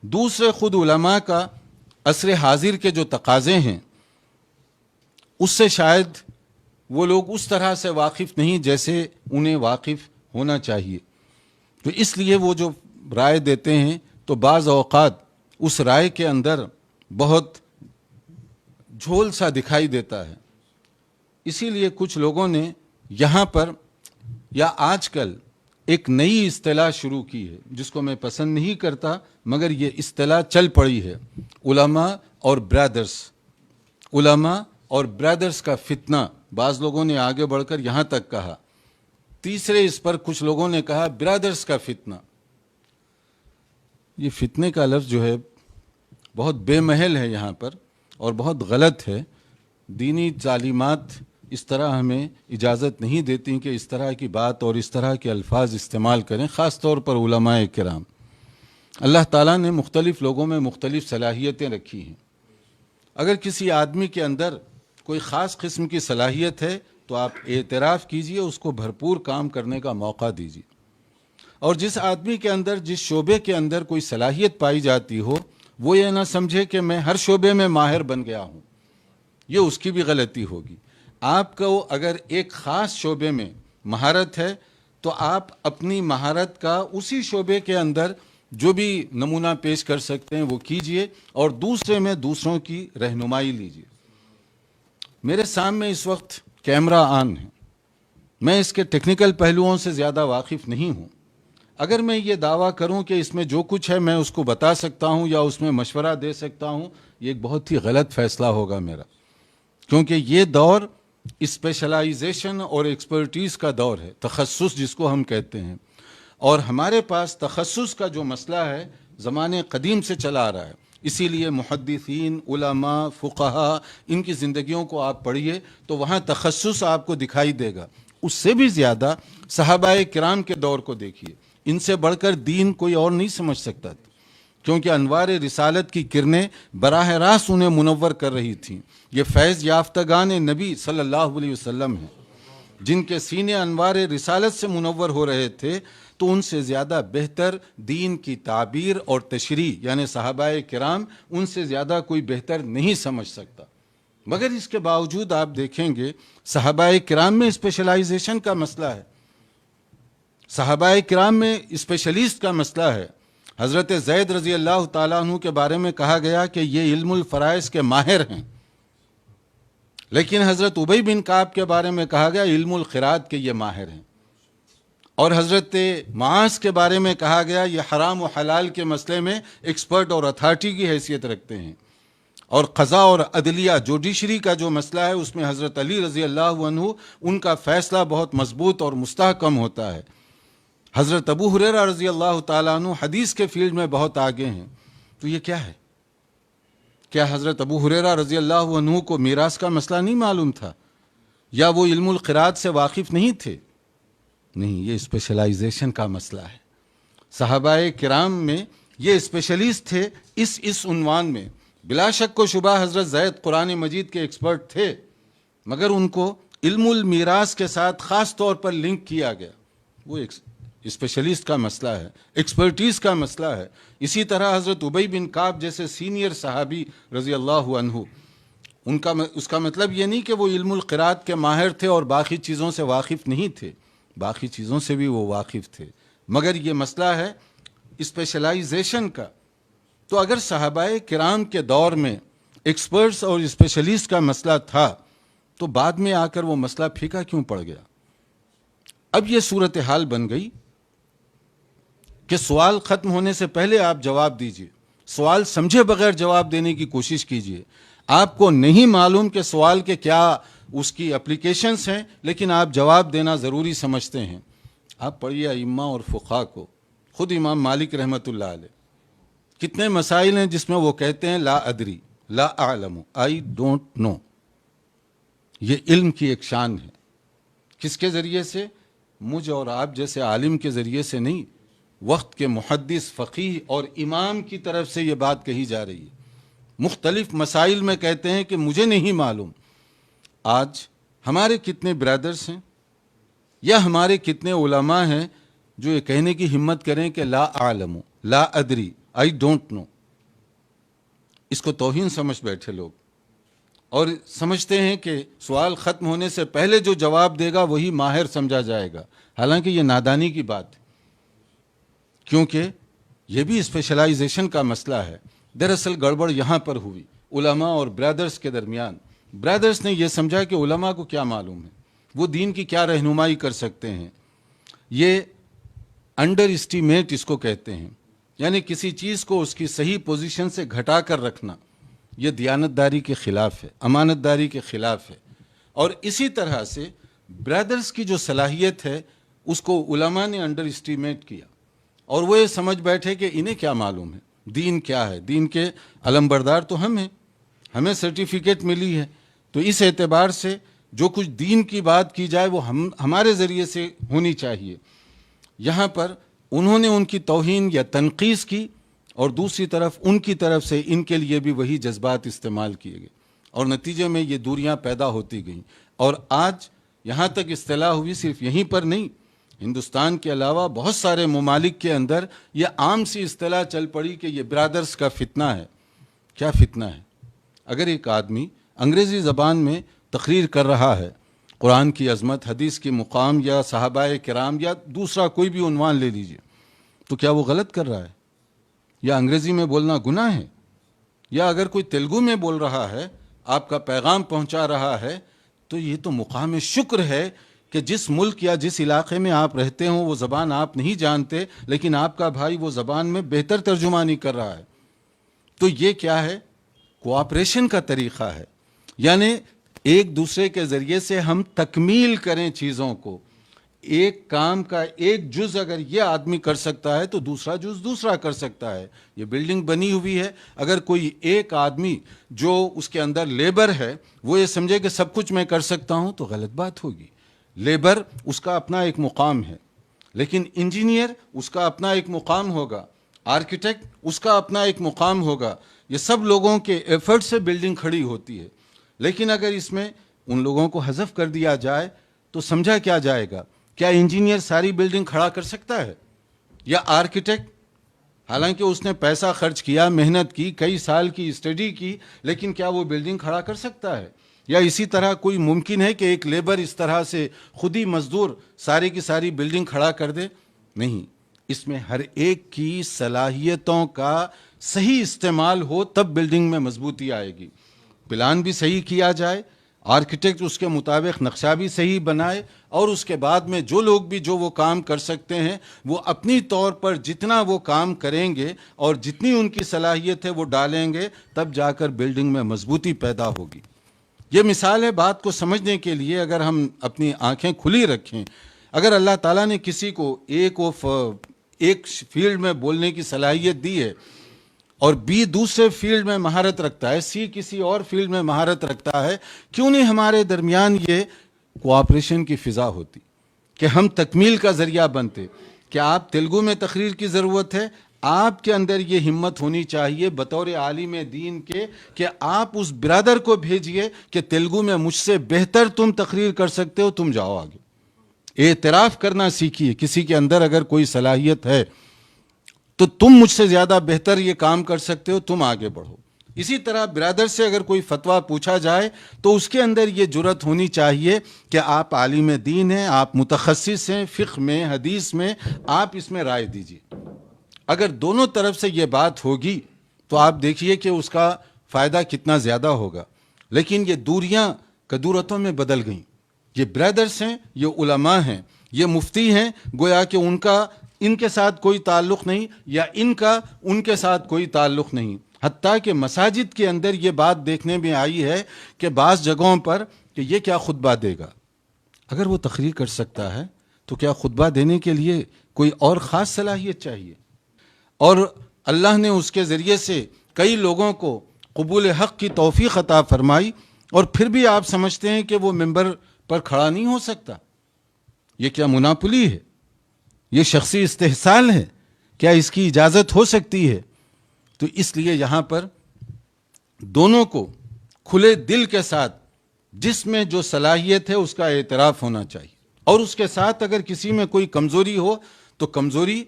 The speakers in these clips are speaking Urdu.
دوسرے خود علماء کا عصر حاضر کے جو تقاضے ہیں اس سے شاید وہ لوگ اس طرح سے واقف نہیں جیسے انہیں واقف ہونا چاہیے. تو اس لیے وہ جو رائے دیتے ہیں تو بعض اوقات اس رائے کے اندر بہت جھول سا دکھائی دیتا ہے. اسی لیے کچھ لوگوں نے یہاں پر یا آج کل ایک نئی اصطلاح شروع کی ہے جس کو میں پسند نہیں کرتا، مگر یہ اصطلاح چل پڑی ہے، علماء اور برادرز. علماء اور برادرز کا فتنہ. بعض لوگوں نے آگے بڑھ کر یہاں تک کہا. تیسرے اس پر کچھ لوگوں نے کہا برادرز کا فتنہ. یہ فتنے کا لفظ جو ہے بہت بے محل ہے یہاں پر اور بہت غلط ہے. دینی تعلیمات اس طرح ہمیں اجازت نہیں دیتی کہ اس طرح کی بات اور اس طرح کے الفاظ استعمال کریں، خاص طور پر علماء کرام. اللہ تعالیٰ نے مختلف لوگوں میں مختلف صلاحیتیں رکھی ہیں. اگر کسی آدمی کے اندر کوئی خاص قسم کی صلاحیت ہے تو آپ اعتراف کیجئے، اس کو بھرپور کام کرنے کا موقع دیجئے. اور جس آدمی کے اندر جس شعبے کے اندر کوئی صلاحیت پائی جاتی ہو وہ یہ نہ سمجھے کہ میں ہر شعبے میں ماہر بن گیا ہوں. یہ اس کی بھی غلطی ہوگی. آپ کو اگر ایک خاص شعبے میں مہارت ہے تو آپ اپنی مہارت کا اسی شعبے کے اندر جو بھی نمونہ پیش کر سکتے ہیں وہ کیجئے اور دوسرے میں دوسروں کی رہنمائی لیجئے. میرے سامنے اس وقت کیمرہ آن ہے. میں اس کے ٹیکنیکل پہلوؤں سے زیادہ واقف نہیں ہوں. اگر میں یہ دعویٰ کروں کہ اس میں جو کچھ ہے میں اس کو بتا سکتا ہوں یا اس میں مشورہ دے سکتا ہوں، یہ ایک بہت ہی غلط فیصلہ ہوگا میرا، کیونکہ یہ دور اسپیشلائزیشن اور ایکسپرٹیز کا دور ہے، تخصص جس کو ہم کہتے ہیں. اور ہمارے پاس تخصص کا جو مسئلہ ہے زمانے قدیم سے چلا آ رہا ہے. اسی لیے محدثین، علماء، فقہاء، ان کی زندگیوں کو آپ پڑھیے تو وہاں تخصص آپ کو دکھائی دے گا. اس سے بھی زیادہ صحابہ کرام کے دور کو دیکھیے. ان سے بڑھ کر دین کوئی اور نہیں سمجھ سکتا تھا، کیونکہ انوار رسالت کی کرنیں براہ راست انہیں منور کر رہی تھیں. یہ فیض یافتگان نبی صلی اللہ علیہ وسلم ہیں جن کے سینے انوار رسالت سے منور ہو رہے تھے. تو ان سے زیادہ بہتر دین کی تعبیر اور تشریح یعنی صحابہ کرام ان سے زیادہ کوئی بہتر نہیں سمجھ سکتا. مگر اس کے باوجود آپ دیکھیں گے صحابہ کرام میں اسپیشلائزیشن کا مسئلہ ہے، صحابہ کرام میں اسپیشلسٹ کا مسئلہ ہے. حضرت زید رضی اللہ تعالیٰ عنہ کے بارے میں کہا گیا کہ یہ علم الفرائض کے ماہر ہیں، لیکن حضرت ابی بن کعب کے بارے میں کہا گیا علم القراءت کے یہ ماہر ہیں. اور حضرت معاذ کے بارے میں کہا گیا یہ حرام و حلال کے مسئلے میں ایکسپرٹ اور اتھارٹی کی حیثیت رکھتے ہیں. اور قضاء اور عدلیہ جوڈیشری کا جو مسئلہ ہے اس میں حضرت علی رضی اللہ عنہ ان کا فیصلہ بہت مضبوط اور مستحکم ہوتا ہے. حضرت ابو ہریرہ رضی اللہ تعالیٰ عنہ حدیث کے فیلڈ میں بہت آگے ہیں. تو یہ کیا ہے؟ کیا حضرت ابو ہریرہ رضی اللہ عنہ کو میراث کا مسئلہ نہیں معلوم تھا یا وہ علم القراءت سے واقف نہیں تھے؟ نہیں، یہ اسپیشلائزیشن کا مسئلہ ہے. صحابہ کرام میں یہ اسپیشلسٹ تھے اس عنوان میں. بلا شک و شبہ حضرت زید قرآن مجید کے ایکسپرٹ تھے، مگر ان کو علم المیراث کے ساتھ خاص طور پر لنک کیا گیا. وہ اسپیشلسٹ کا مسئلہ ہے، ایکسپرٹیز کا مسئلہ ہے. اسی طرح حضرت ابی بن کعب جیسے سینئر صحابی رضی اللہ عنہ، اس کا مطلب یہ نہیں کہ وہ علم القراءت کے ماہر تھے اور باقی چیزوں سے واقف نہیں تھے، باقی چیزوں سے بھی وہ واقف تھے. مگر یہ مسئلہ ہے اسپیشلائزیشن کا. تو اگر صحابہ کرام کے دور میں ایکسپرٹس اور اسپیشلسٹ کا مسئلہ تھا تو بعد میں آ کر وہ مسئلہ پھیکا کیوں پڑ گیا؟ اب یہ صورتحال بن گئی کہ سوال ختم ہونے سے پہلے آپ جواب دیجئے. سوال سمجھے بغیر جواب دینے کی کوشش کیجئے. آپ کو نہیں معلوم کہ سوال کے کیا اس کی اپلیکیشنز ہیں، لیکن آپ جواب دینا ضروری سمجھتے ہیں. آپ پڑھیے ائمہ اور فقہاء کو. خود امام مالک رحمۃ اللہ علیہ کتنے مسائل ہیں جس میں وہ کہتے ہیں لا ادری، لا اعلم، آئی ڈونٹ نو. یہ علم کی ایک شان ہے. کس کے ذریعے سے؟ مجھ اور آپ جیسے عالم کے ذریعے سے نہیں، وقت کے محدث، فقیہ اور امام کی طرف سے یہ بات کہی جا رہی ہے. مختلف مسائل میں کہتے ہیں کہ مجھے نہیں معلوم. آج ہمارے کتنے برادرز ہیں یا ہمارے کتنے علماء ہیں جو یہ کہنے کی ہمت کریں کہ لا اعلم، لا ادری، آئی ڈونٹ نو، اس کو توہین سمجھ بیٹھے لوگ، اور سمجھتے ہیں کہ سوال ختم ہونے سے پہلے جو جواب دے گا وہی ماہر سمجھا جائے گا، حالانکہ یہ نادانی کی بات ہے، کیونکہ یہ بھی اسپیشلائزیشن کا مسئلہ ہے۔ دراصل گڑبڑ یہاں پر ہوئی علماء اور برادرز کے درمیان۔ برادرز نے یہ سمجھا کہ علماء کو کیا معلوم ہے، وہ دین کی کیا رہنمائی کر سکتے ہیں۔ یہ انڈر اسٹیمیٹ اس کو کہتے ہیں، یعنی کسی چیز کو اس کی صحیح پوزیشن سے گھٹا کر رکھنا، یہ دیانتداری کے خلاف ہے، امانت داری کے خلاف ہے۔ اور اسی طرح سے برادرز کی جو صلاحیت ہے اس کو علماء نے انڈر اسٹیمیٹ کیا، اور وہ یہ سمجھ بیٹھے کہ انہیں کیا معلوم ہے، دین کیا ہے، دین کے علمبردار تو ہم ہیں، ہمیں سرٹیفکیٹ ملی ہے، تو اس اعتبار سے جو کچھ دین کی بات کی جائے وہ ہمارے ذریعے سے ہونی چاہیے۔ یہاں پر انہوں نے ان کی توہین یا تنقیص کی، اور دوسری طرف ان کی طرف سے ان کے لیے بھی وہی جذبات استعمال کیے گئے، اور نتیجے میں یہ دوریاں پیدا ہوتی گئیں، اور آج یہاں تک اصطلاح ہوئی، صرف یہیں پر نہیں، ہندوستان کے علاوہ بہت سارے ممالک کے اندر یہ عام سی اصطلاح چل پڑی کہ یہ برادرز کا فتنہ ہے۔ کیا فتنہ ہے؟ اگر ایک آدمی انگریزی زبان میں تقریر کر رہا ہے، قرآن کی عظمت، حدیث کی مقام، یا صحابہ کرام، یا دوسرا کوئی بھی عنوان لے لیجئے، تو کیا وہ غلط کر رہا ہے؟ یا انگریزی میں بولنا گناہ ہے؟ یا اگر کوئی تیلگو میں بول رہا ہے، آپ کا پیغام پہنچا رہا ہے، تو یہ تو مقام شکر ہے کہ جس ملک یا جس علاقے میں آپ رہتے ہوں وہ زبان آپ نہیں جانتے، لیکن آپ کا بھائی وہ زبان میں بہتر ترجمانی کر رہا ہے۔ تو یہ کیا ہے؟ کوآپریشن کا طریقہ ہے، یعنی ایک دوسرے کے ذریعے سے ہم تکمیل کریں چیزوں کو۔ ایک کام کا ایک جز اگر یہ آدمی کر سکتا ہے تو دوسرا جز دوسرا کر سکتا ہے۔ یہ بلڈنگ بنی ہوئی ہے، اگر کوئی ایک آدمی جو اس کے اندر لیبر ہے وہ یہ سمجھے کہ سب کچھ میں کر سکتا ہوں تو غلط بات ہوگی۔ لیبر اس کا اپنا ایک مقام ہے، لیکن انجینئر اس کا اپنا ایک مقام ہوگا، آرکیٹیکٹ اس کا اپنا ایک مقام ہوگا۔ یہ سب لوگوں کے ایفرٹ سے بلڈنگ کھڑی ہوتی ہے، لیکن اگر اس میں ان لوگوں کو حذف کر دیا جائے تو سمجھا کیا جائے گا؟ کیا انجینئر ساری بلڈنگ کھڑا کر سکتا ہے؟ یا آرکیٹیکٹ؟ حالانکہ اس نے پیسہ خرچ کیا، محنت کی، کئی سال کی اسٹڈی کی، لیکن کیا وہ بلڈنگ کھڑا کر سکتا ہے؟ یا اسی طرح کوئی ممکن ہے کہ ایک لیبر اس طرح سے خود ہی مزدور ساری کی ساری بلڈنگ کھڑا کر دے؟ نہیں، اس میں ہر ایک کی صلاحیتوں کا صحیح استعمال ہو تب بلڈنگ میں مضبوطی آئے گی۔ پلان بھی صحیح کیا جائے، آرکیٹیکٹ اس کے مطابق نقشہ بھی صحیح بنائے، اور اس کے بعد میں جو لوگ بھی جو وہ کام کر سکتے ہیں وہ اپنی طور پر جتنا وہ کام کریں گے اور جتنی ان کی صلاحیت ہے وہ ڈالیں گے، تب جا کر بلڈنگ میں مضبوطی پیدا ہوگی۔ یہ مثال ہے بات کو سمجھنے کے لیے۔ اگر ہم اپنی آنکھیں کھلی رکھیں، اگر اللہ تعالیٰ نے کسی کو ایک فیلڈ میں بولنے کی صلاحیت دی ہے اور بی دوسرے فیلڈ میں مہارت رکھتا ہے، سی کسی اور فیلڈ میں مہارت رکھتا ہے، کیوں نہیں ہمارے درمیان یہ کوآپریشن کی فضا ہوتی کہ ہم تکمیل کا ذریعہ بنتے؟ کہ آپ تیلگو میں تقریر کی ضرورت ہے، آپ کے اندر یہ ہمت ہونی چاہیے بطور عالم دین کے کہ آپ اس برادر کو بھیجئے کہ تیلگو میں مجھ سے بہتر تم تقریر کر سکتے ہو، تم جاؤ آگے۔ اعتراف کرنا سیکھیے، کسی کے اندر اگر کوئی صلاحیت ہے تو تم مجھ سے زیادہ بہتر یہ کام کر سکتے ہو، تم آگے بڑھو۔ اسی طرح برادر سے اگر کوئی فتویٰ پوچھا جائے تو اس کے اندر یہ جرأت ہونی چاہیے کہ آپ عالم دین ہیں، آپ متخصص ہیں فقہ میں، حدیث میں، آپ اس میں رائے دیجیے۔ اگر دونوں طرف سے یہ بات ہوگی تو آپ دیکھیے کہ اس کا فائدہ کتنا زیادہ ہوگا۔ لیکن یہ دوریاں کدورتوں میں بدل گئیں۔ یہ برادرز ہیں، یہ علماء ہیں، یہ مفتی ہیں، گویا کہ ان کے ساتھ کوئی تعلق نہیں، یا ان کا ان کے ساتھ کوئی تعلق نہیں۔ حتیٰ کہ مساجد کے اندر یہ بات دیکھنے میں آئی ہے کہ بعض جگہوں پر کہ یہ کیا خطبہ دے گا۔ اگر وہ تقریر کر سکتا ہے تو کیا خطبہ دینے کے لیے کوئی اور خاص صلاحیت چاہیے؟ اور اللہ نے اس کے ذریعے سے کئی لوگوں کو قبول حق کی توفیق عطا فرمائی، اور پھر بھی آپ سمجھتے ہیں کہ وہ ممبر پر کھڑا نہیں ہو سکتا۔ یہ کیا مناپلی ہے؟ یہ شخصی استحصال ہے؟ کیا اس کی اجازت ہو سکتی ہے؟ تو اس لیے یہاں پر دونوں کو کھلے دل کے ساتھ جس میں جو صلاحیت ہے اس کا اعتراف ہونا چاہیے، اور اس کے ساتھ اگر کسی میں کوئی کمزوری ہو تو کمزوری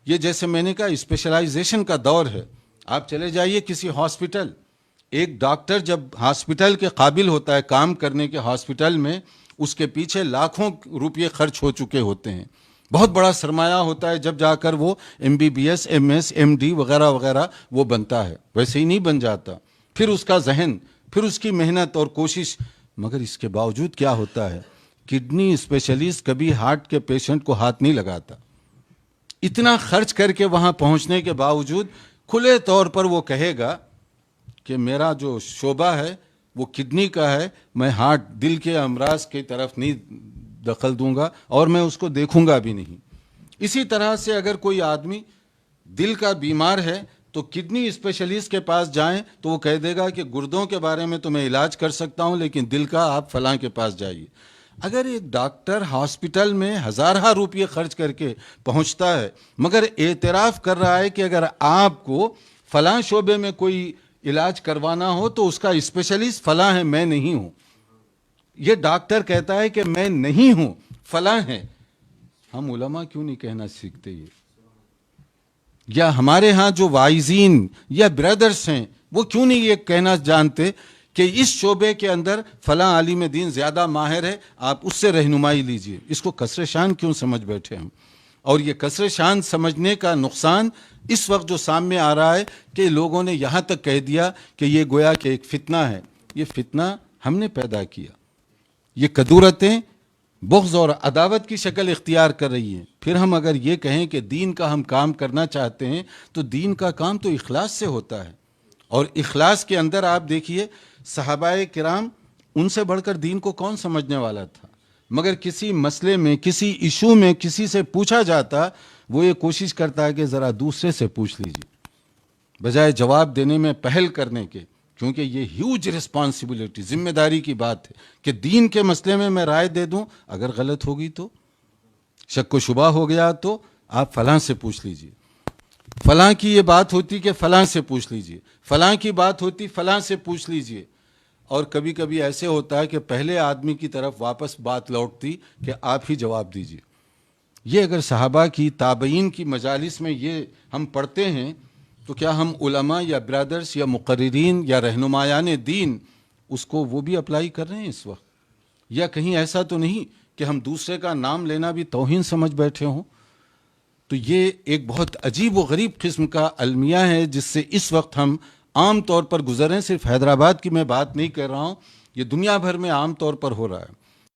یہ جیسے میں نے کہا اسپیشلائزیشن کا دور ہے. آپ چلے جائیے کسی ہاسپٹل, ایک ڈاکٹر جب ہاسپٹل کے قابل ہوتا ہے کام کرنے کے ہاسپٹل میں, اس کے پیچھے لاکھوں روپے خرچ ہو چکے ہوتے ہیں, بہت بڑا سرمایہ ہوتا ہے, جب جا کر وہ MBBS MS MD وغیرہ وغیرہ وہ بنتا ہے, ویسے ہی نہیں بن جاتا. پھر اس کا ذہن, پھر اس کی محنت اور کوشش, مگر اس کے باوجود کیا ہوتا ہے, کڈنی اسپیشلسٹ کبھی ہارٹ کے پیشنٹ کو ہاتھ نہیں لگاتا. اتنا خرچ کر کے وہاں پہنچنے کے باوجود کھلے طور پر وہ کہے گا کہ میرا جو شعبہ ہے وہ کڈنی کا ہے, میں ہارٹ دل کے امراض کی طرف نہیں دخل دوں گا اور میں اس کو دیکھوں گا بھی نہیں. اسی طرح سے اگر کوئی آدمی دل کا بیمار ہے تو کڈنی اسپیشلسٹ کے پاس جائیں تو وہ کہہ دے گا کہ گردوں کے بارے میں تو میں علاج کر سکتا ہوں, لیکن دل کا آپ فلاں کے پاس جائیے. اگر ایک ڈاکٹر ہاسپٹل میں ہزارہ روپے خرچ کر کے پہنچتا ہے مگر اعتراف کر رہا ہے کہ اگر آپ کو فلاں شعبے میں کوئی علاج کروانا ہو تو اس کا اسپیشلسٹ فلاں ہے, میں نہیں ہوں. یہ ڈاکٹر کہتا ہے کہ میں نہیں ہوں, فلاں ہے. ہم علماء کیوں نہیں کہنا سیکھتے یہ؟ یا ہمارے ہاں جو وائزین یا برادرز ہیں وہ کیوں نہیں یہ کہنا جانتے کہ اس شعبے کے اندر فلاں عالم دین زیادہ ماہر ہے, آپ اس سے رہنمائی لیجئے. اس کو کسر شان کیوں سمجھ بیٹھے ہم؟ اور یہ کسر شان سمجھنے کا نقصان اس وقت جو سامنے آ رہا ہے کہ لوگوں نے یہاں تک کہہ دیا کہ یہ گویا کہ ایک فتنہ ہے. یہ فتنہ ہم نے پیدا کیا. یہ کدورتیں بغض اور عداوت کی شکل اختیار کر رہی ہیں. پھر ہم اگر یہ کہیں کہ دین کا ہم کام کرنا چاہتے ہیں تو دین کا کام تو اخلاص سے ہوتا ہے. اور اخلاص کے اندر آپ دیکھیے صحابہ کرام, ان سے بڑھ کر دین کو کون سمجھنے والا تھا؟ مگر کسی مسئلے میں, کسی ایشو میں کسی سے پوچھا جاتا, وہ یہ کوشش کرتا ہے کہ ذرا دوسرے سے پوچھ لیجیے, بجائے جواب دینے میں پہل کرنے کے. کیونکہ یہ ہیوج رسپانسبلٹی, ذمہ داری کی بات ہے کہ دین کے مسئلے میں رائے دے دوں, اگر غلط ہوگی تو, شک و شبہ ہو گیا تو آپ فلاں سے پوچھ لیجیے. فلاں کی یہ بات ہوتی کہ فلاں سے پوچھ لیجیے, فلاں کی بات ہوتی فلاں سے پوچھ لیجیے. اور کبھی کبھی ایسے ہوتا ہے کہ پہلے آدمی کی طرف واپس بات لوٹتی کہ آپ ہی جواب دیجیے. یہ اگر صحابہ کی تابعین کی مجالس میں یہ ہم پڑھتے ہیں تو کیا ہم علماء یا برادرز یا مقررین یا رہنمایان دین اس کو وہ بھی اپلائی کر رہے ہیں اس وقت؟ یا کہیں ایسا تو نہیں کہ ہم دوسرے کا نام لینا بھی توہین سمجھ بیٹھے ہوں؟ تو یہ ایک بہت عجیب و غریب قسم کا المیہ ہے جس سے اس وقت ہم عام طور پر گزر رہے ہیں. صرف حیدرآباد کی میں بات نہیں کر رہا ہوں, یہ دنیا بھر میں عام طور پر ہو رہا ہے.